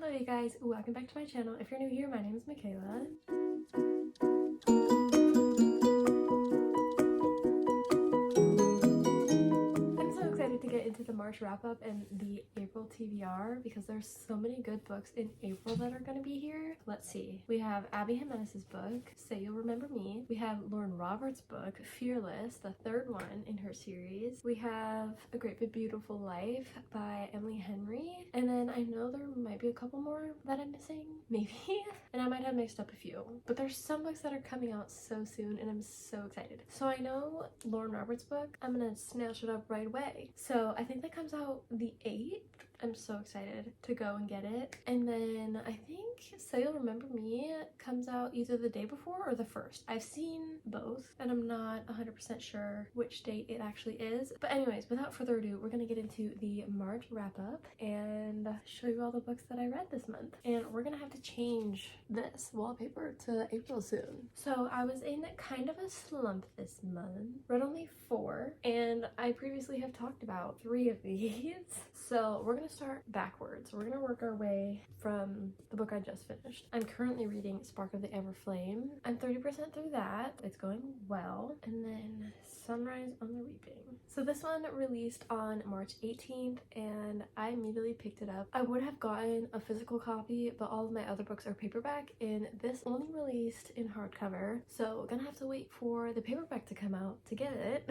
Hello you guys, welcome back to my channel. If you're new here, my name is Michaela. I'm so excited to get into the March wrap-up and the April TBR because there's so many good books in April that are going to be here. Let's see. We have Abby Jimenez's book, Say You'll Remember Me. We have Lauren Roberts' book, Fearless, the third one in her series. We have A Great Big Beautiful Life by Emily Henry. And then I know there might be a couple more that I'm missing, maybe. And I might have mixed up a few. But there's some books that are coming out so soon and I'm so excited. So I know Lauren Roberts' book, I'm gonna snatch it up right away. So I think that comes out the 8th. I'm so excited to go and get it. And then I think Say You'll Remember Me comes out either the day before or the 1st. I've seen both and I'm not 100% sure which date it actually is. But anyways, without further ado, we're gonna get into the March wrap up and show you all the books that I read this month. And we're gonna have to change this wallpaper to April soon. So I was in kind of a slump this month. Read only 4 and I previously have talked about 3 of these. So we're gonna start backwards. We're gonna work our way from the book I just finished. I'm currently reading Spark of the Everflame. I'm 30% through that. It's going well. And then Sunrise on the Reaping. So this one released on March 18th and I immediately picked it up. I would have gotten a physical copy, but all of my other books are paperback and this only released in hardcover. So we're gonna have to wait for the paperback to come out to get it,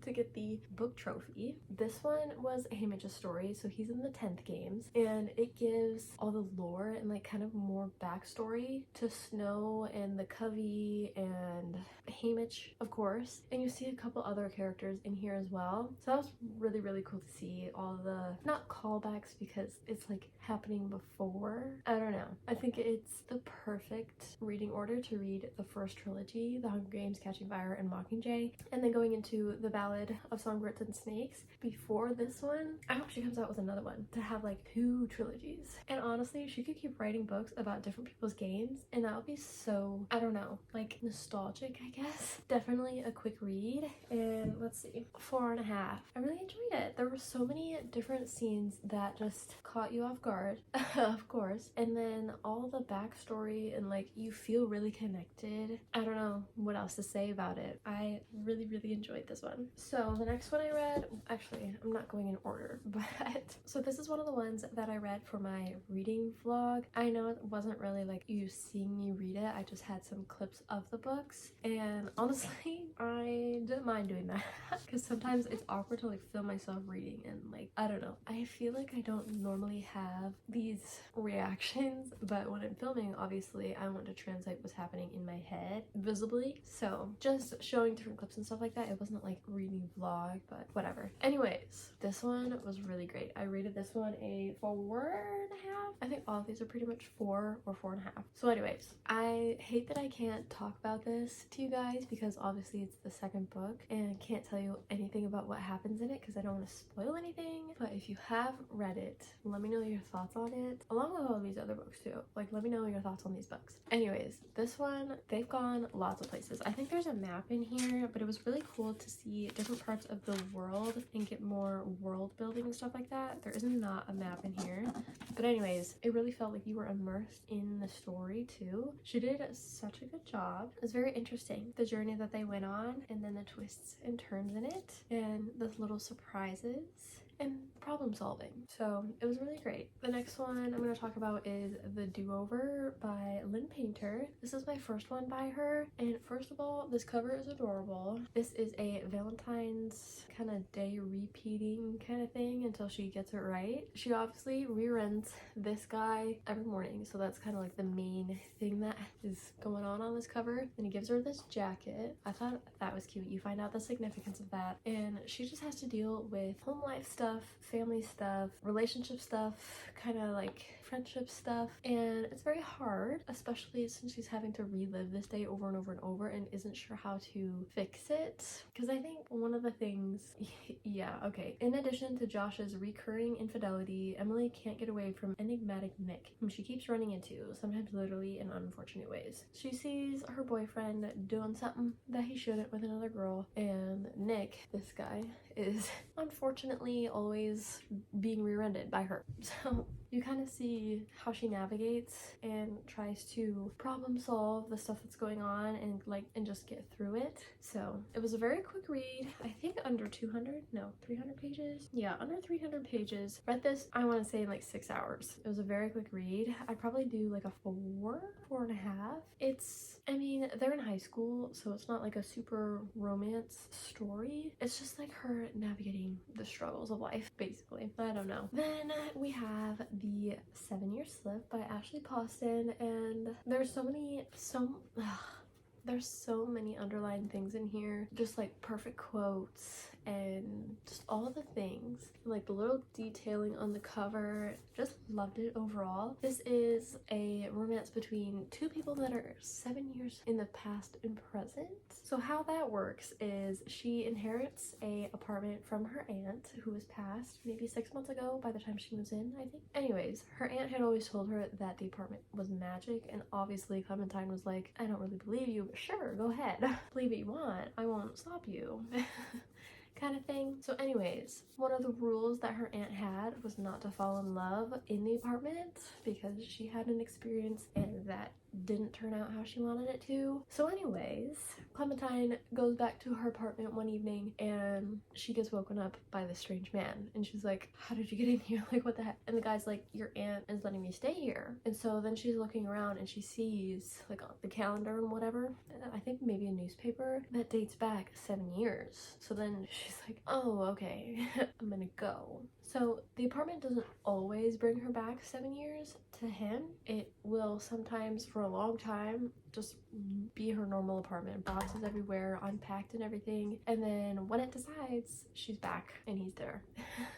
to get the book trophy. This one was Hamich's story, so he's in the 10th games and it gives all the lore and like kind of more backstory to Snow and the Covey and Hamich, of course, and you see a couple other characters in here as well. So that was really, really cool to see all the, not callbacks because it's like happening before. I don't know. I think it's the perfect reading order to read the first trilogy, The Hunger Games, Catching Fire, and Mockingjay, and then going into The Ballad of Songbirds and Snakes before this one. I hope she comes out with another one to have like 2 trilogies. And honestly, she could keep writing books about different people's games and that would be so, I don't know, like nostalgic, I guess. Definitely a quick read. And let's see, 4.5. I really enjoyed it. There were so many different scenes that just caught you off guard, of course. And then all the backstory and like you feel really connected. I don't know what else to say about it. I really, really enjoyed this one. So the next one I read, actually, I'm not going in order, but so this is one of the ones that I read for my reading vlog. I know it wasn't really like you seeing me read it. I just had some clips of the books and honestly, I didn't mind doing that because sometimes it's awkward to like film myself reading and like, I don't know. I feel like I don't normally have these reactions, but when I'm filming, obviously I want to translate what's happening in my head visibly. So just showing different clips and stuff like that, it wasn't like reading vlog, but whatever. Anyways, this one was really great. I rated this one a 4.5. I think all of these are pretty much 4 or 4.5. So anyways, I hate that I can't talk about this to you guys because obviously it's the second book and I can't tell you anything about what happens in it because I don't want to spoil anything. But if you have read it, let me know your thoughts on it, along with all these other books too. Like, let me know your thoughts on these books. Anyways, this one, they've gone lots of places. I think there's a map in here, but it was really cool to see different parts of the world and get more world building and stuff like that. There is not a map in here, but anyways, it really felt like you were immersed in the story too. She did such a good job. It was very interesting, the journey that they went on and then the twists and turns in it and the little surprises and problem solving. So it was really great. The next one I'm going to talk about is The Do-Over by Lynn Painter. This is my first one by her, and first of all, this cover is adorable. This is a Valentine's kind of day repeating kind of thing until she gets it right. She obviously reruns this guy every morning, so that's kind of like the main thing that is going on this cover. And he gives her this jacket. I thought that was cute. You find out the significance of that, and she just has to deal with home life stuff, family stuff, relationship stuff, kind of like friendship stuff, and it's very hard, especially since she's having to relive this day over and over and over and isn't sure how to fix it. Because I think one of the things, yeah, okay, in addition to Josh's recurring infidelity, Emily can't get away from enigmatic Nick, whom she keeps running into, sometimes literally in unfortunate ways. She sees her boyfriend doing something that he shouldn't with another girl, and Nick, this guy, is unfortunately always being rear-ended by her. So you kind of see how she navigates and tries to problem solve the stuff that's going on and just get through it. So it was a very quick read. I think under 300 pages. Yeah, under 300 pages. Read this, I want to say, in like 6 hours. It was a very quick read. I'd probably do like a 4.5. I mean, they're in high school, so it's not like a super romance story. It's just like her navigating the struggles of life, basically. I don't know. Then we have The 7-Year Slip by Ashley Poston, and there's there's so many underlined things in here, just like perfect quotes and just all the things, like the little detailing on the cover. Just loved it overall. This is a romance between two people that are 7 years in the past and present. So how that works is she inherits a apartment from her aunt who was passed maybe 6 months ago by the time she moves in, I think. Anyways, her aunt had always told her that the apartment was magic, and obviously Clementine was like, I don't really believe you, but sure, go ahead. Believe what you want. I won't stop you. Kind of thing. So anyways, one of the rules that her aunt had was not to fall in love in the apartment because she had an experience and that didn't turn out how she wanted it to. So anyways, Clementine goes back to her apartment one evening and she gets woken up by this strange man, and she's like, how did you get in here? Like, what the heck? And the guy's like, your aunt is letting me stay here. And so then she's looking around and she sees like on the calendar and whatever, I think maybe a newspaper that dates back 7 years. So then she's like, oh, okay. I'm gonna go. So the apartment doesn't always bring her back 7 years to him. It will sometimes, for a long time, just be her normal apartment, boxes everywhere, unpacked and everything. And then when it decides, she's back and he's there.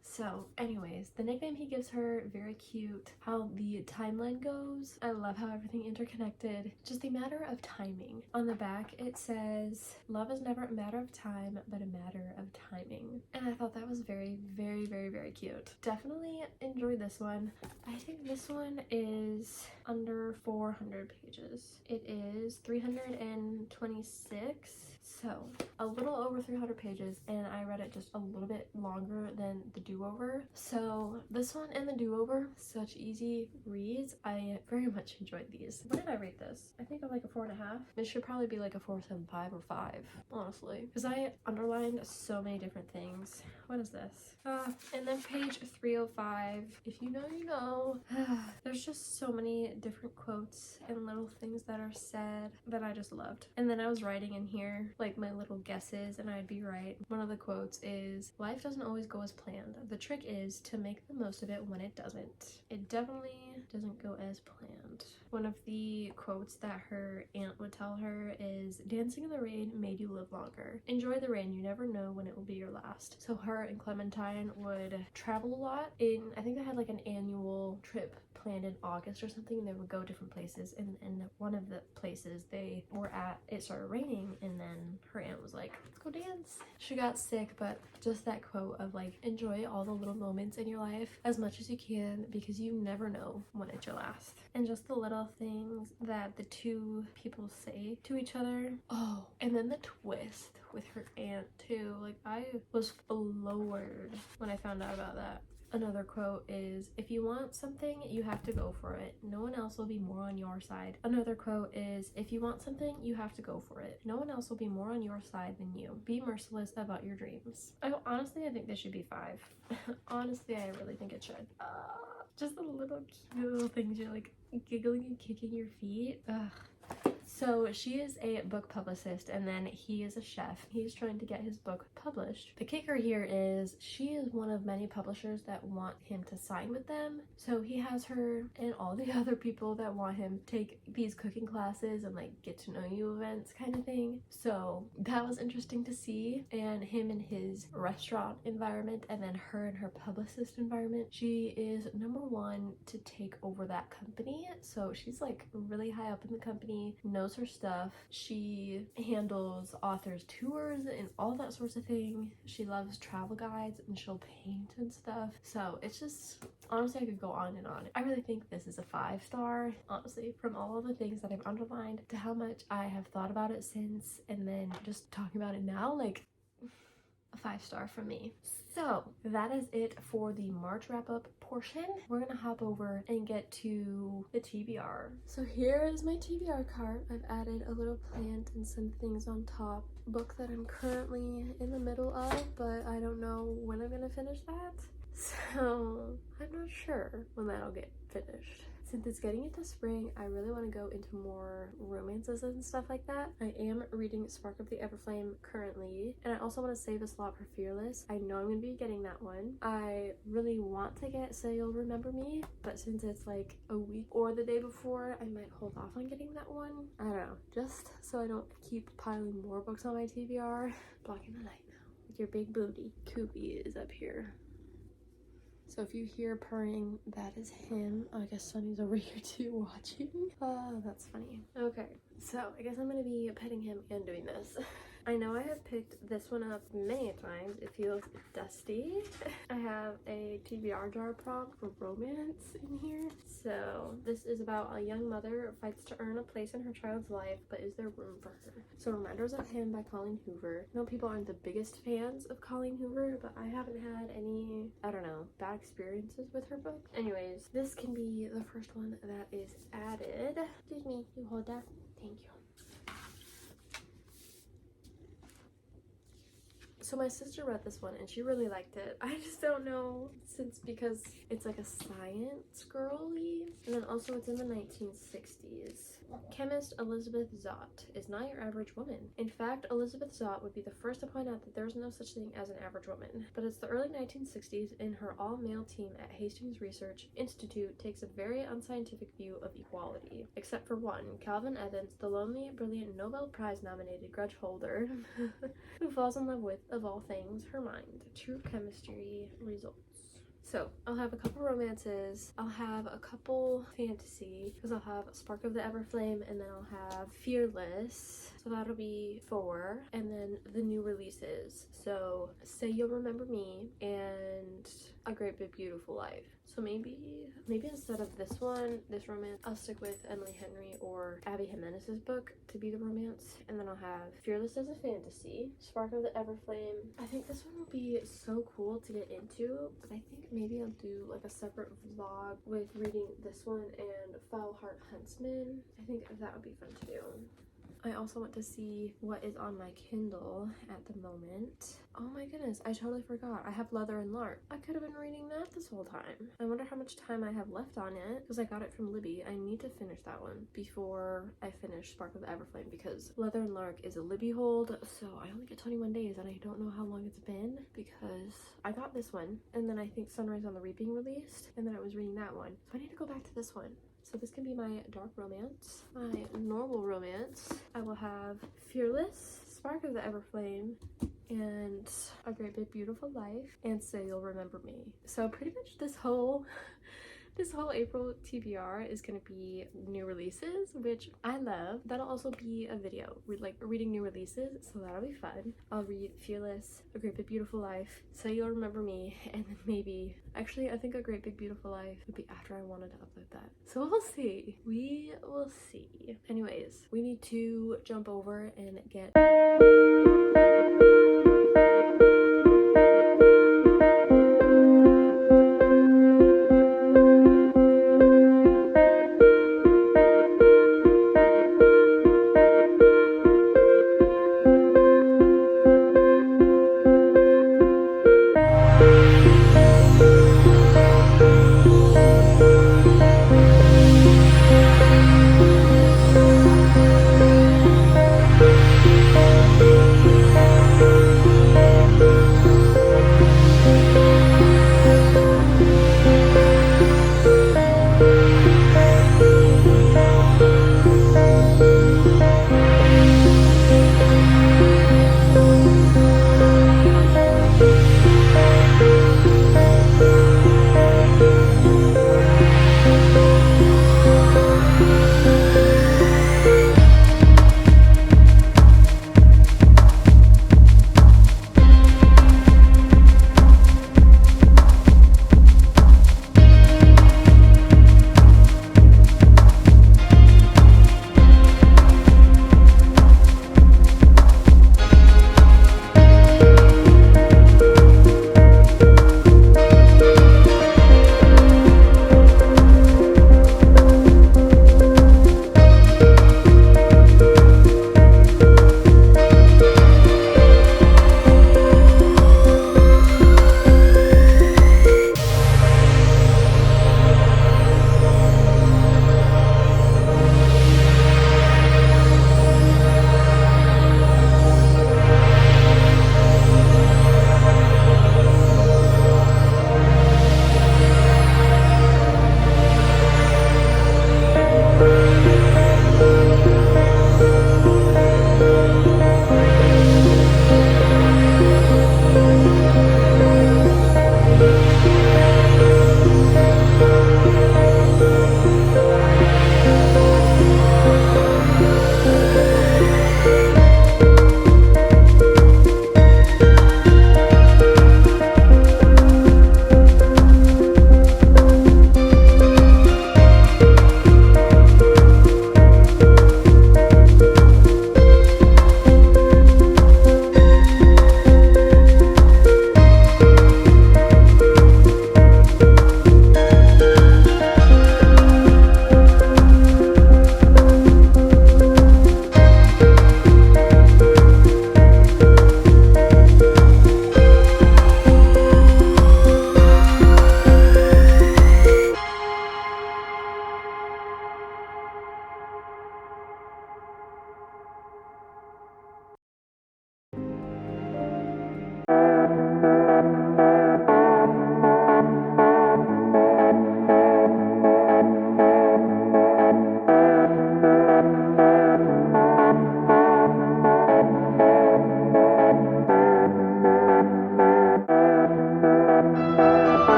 So anyways, the nickname he gives her, very cute. How the timeline goes, I love how everything interconnected. Just a matter of timing. On the back it says, love is never a matter of time, but a matter of timing. And I thought that was very, very, very, very cute. Definitely enjoyed this one. I think this one is under 400 pages. It is 326. So a little over 300 pages, and I read it just a little bit longer than the do-over. So this one and the do-over, such easy reads. I very much enjoyed these. When did I rate this? I think I'm like a 4.5. It should probably be like a 4.75 or 5, honestly, because I underlined so many different things. What is this? And then page 305, if you know, you know. There's just so many different quotes and little things that are said that I just loved. And then I was writing in here like my little guesses, and I'd be right. One of the quotes is, life doesn't always go as planned. The trick is to make the most of it when it doesn't. It definitely doesn't go as planned. One of the quotes that her aunt would tell her is, dancing in the rain made you live longer. Enjoy the rain, you never know when it will be your last. So her and Clementine would travel a lot. I think they had like an annual trip planned in August or something, and they would go different places, and one of the places they were at, it started raining, and then her aunt was like, let's go dance. She got sick, but just that quote of like, enjoy all the little moments in your life as much as you can, because you never know when it's your last. And just the little things that the two people say to each other. Oh, and then the twist with her aunt too. Like, I was floored when I found out about that. Another quote is, if you want something, you have to go for it. No one else will be more on your side. Another quote is, if you want something, you have to go for it. No one else will be more on your side than you. Be merciless about your dreams. Honestly, I think this should be 5. Honestly, I really think it should. Just the little cute little things. You're like giggling and kicking your feet. Ugh. So she is a book publicist, and then he is a chef. He's trying to get his book published. The kicker here is she is one of many publishers that want him to sign with them. So he has her and all the other people that want him take these cooking classes and like get to know you events kind of thing. So that was interesting to see. And him in his restaurant environment, and then her in her publicist environment. She is number 1 to take over that company. So she's like really high up in the company, knows her stuff. She handles authors' tours and all that sorts of thing. She loves travel guides and she'll paint and stuff. So it's just, honestly, I could go on and on. I really think this is a 5-star, honestly, from all of the things that I've underlined to how much I have thought about it since, and then just talking about it now, like, a 5-star from me. So that is it for the March wrap-up portion. We're gonna hop over and get to the TBR. So here is my TBR cart. I've added a little plant and some things on top. Book that I'm currently in the middle of, but I don't know when I'm gonna finish that. So I'm not sure when that'll get finished. Since it's getting into spring, I really want to go into more romances and stuff like that. I am reading Spark of the Everflame currently, and I also want to save a slot for Fearless. I know I'm going to be getting that one. I really want to get Say You'll Remember Me, but since it's like a week or the day before, I might hold off on getting that one. I don't know, just so I don't keep piling more books on my TBR. Blocking the light now with your big booty. Koopy is up here. So if you hear purring, that is him. Oh, I guess Sunny's over here too watching. Oh, that's funny. Okay, so I guess I'm gonna be petting him and doing this. I know I have picked this one up many times. It feels dusty. I have a TBR jar prompt for romance in here. So this is about a young mother fights to earn a place in her child's life, but is there room for her? So Reminders of Him by Colleen Hoover. I know people aren't the biggest fans of Colleen Hoover, but I haven't had any, I don't know, bad experiences with her book. Anyways, this can be the first one that is added. Excuse me, you hold that. Thank you. So my sister read this one and she really liked it. I just don't know, because it's like a science girly, and then also it's in the 1960s. Chemist Elizabeth Zott is not your average woman. In fact, Elizabeth Zott would be the first to point out that there's no such thing as an average woman. But it's the early 1960s, and her all-male team at Hastings Research Institute takes a very unscientific view of equality. Except for one, Calvin Evans, the lonely, brilliant Nobel Prize-nominated grudge holder, who falls in love with, of all things, her mind. True chemistry results. So I'll have a couple romances, I'll have a couple fantasy, because I'll have Spark of the Everflame, and then I'll have Fearless, so that'll be 4, and then the new releases, so Say You'll Remember Me and A Great Big Beautiful Life. So maybe instead of this one, this romance, I'll stick with Emily Henry or Abby Jimenez's book to be the romance, and then I'll have Fearless as a fantasy, Spark of the Everflame. I think this one will be so cool to get into, but I think maybe I'll do like a separate vlog with reading this one and Foul Heart Huntsman. I think that would be fun to do. I also want to see what is on my Kindle at the moment. Oh my goodness, I totally forgot. I have Leather and Lark. I could have been reading that this whole time. I wonder how much time I have left on it, because I got it from Libby. I need to finish that one before I finish Spark of the Everflame, because Leather and Lark is a Libby hold, so I only get 21 days, and I don't know how long it's been, because I got this one, and then I think Sunrise on the Reaping released, and then I was reading that one. So I need to go back to this one. So this can be my dark romance. My normal romance, I will have Fearless, Spark of the Everflame, and A Great Big Beautiful Life, and Say You'll Remember Me. So pretty much this whole April TBR is gonna be new releases, which I love. That'll also be a video with like reading new releases, so that'll be fun. I'll read Fearless, A Great Big Beautiful Life, Say You'll Remember Me, and then maybe, actually I think A Great Big Beautiful Life would be after I wanted to upload that. So we'll see. We will see. Anyways, we need to jump over and get